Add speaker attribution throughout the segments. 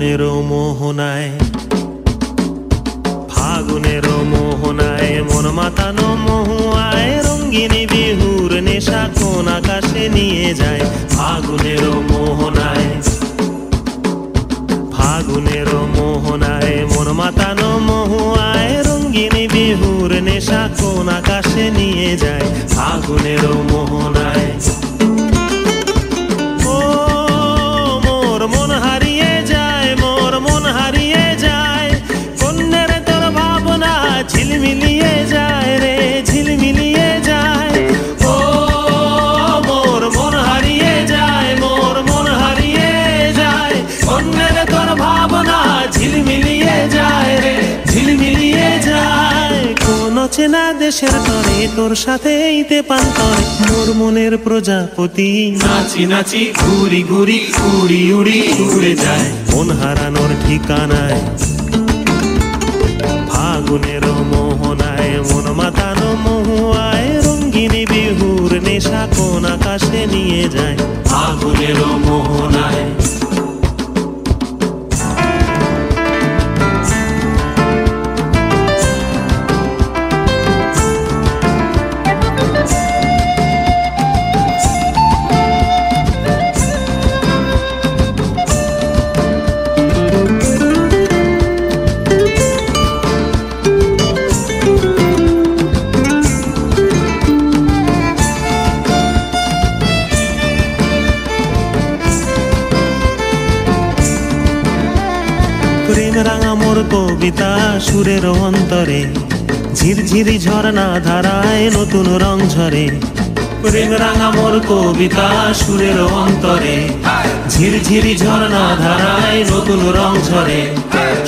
Speaker 1: ফাগুনের মোহনায়, ফাগুনের মোহনায় মন মাতানো মহুয়ায় রঙ্গিনী বিহুর নেশা কোন আকাশে নিয়ে যায়। ফাগুনের মোহনায়, ফাগুনের মোহনায় মন মাতানো মহুয়ায় রঙ্গিনী বিহুর নেশা কোন আকাশে নিয়ে যায়। ফাগুনের মোহনায় মন হারিয়ে যায়, মোর মন হারিয়ে যায়, কন্যের তোর ভাবনা ঝিলমিলিয়ে যায় রে, ঝিলমিলিয়ে যায়। ও মোর মন হারিয়ে যায়, মোর মন হারিয়ে যায়, কন্যের তোর ভাবনা ঝিলমিলিয়ে যায় রে, ঝিলমিলিয়ে যায়। কোন চেনা দেশের তরে তোর সাথে ইতে পান্তরে মোর মনের প্রজাপতি নাচি নাচি ঘুরি ঘুরি উড়ি উড়ি উড়ে যায় মন হারানোর ঠিকানায়। ফাগুনের মোহনায় মন মাতানো মহুয়ায় রঙ্গিনী বিহুর নেশা কোন আকাশে নিয়ে যায়। ফাগুনের মোহনায় প্রেম রাঙা মোর কবিতা সুরের অন্তরে ঝিরঝিরি ঝর্ণা ধারায় নতুন রং ঝরে। প্রেম রাঙা মোর কবিতা সুরের অন্তরে ঝিরঝিরি ঝর্ণা ধারায় নতুন রং ঝরে।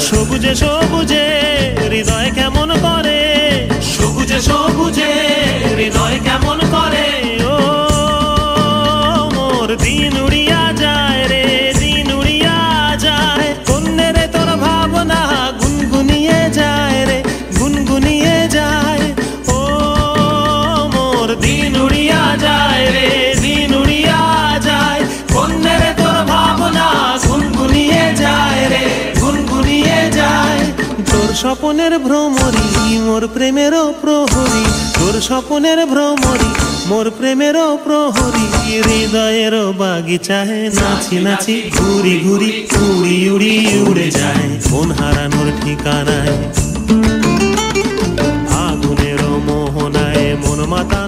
Speaker 1: সবুজে সবুজে হৃদয় কেমন করে, সবুজে সবুজে হৃদয় কেমন করে। ও মোর দিন উড়িয়া যায় রে, দিন উড়িয়া যায়, কন্যের তোর ভাবনা গুনগুনিয়ে যায় রে, গুনগুনিয়ে যায়। ও মোর দিন উড়িয়া যায় রে, দিন উড়িয়া যায়, কন্যের তোর ভাবনা গুনগুনিয়ে যায় রে, গুনগুনিয়ে যায়। তোর স্বপনের ভ্রমরি মোর প্রেমেরও প্রহরী, তোর স্বপনের ভ্রমরি মোর প্রেমেরও প্রহরী। হৃদয়ের বাগিচায় নাচি নাচি ঘুরি ঘুরি উড়ি উড়ি উড়ে যায় মন হারানোর ঠিকানায়। ফাগুনের মোহনায় মন মাতা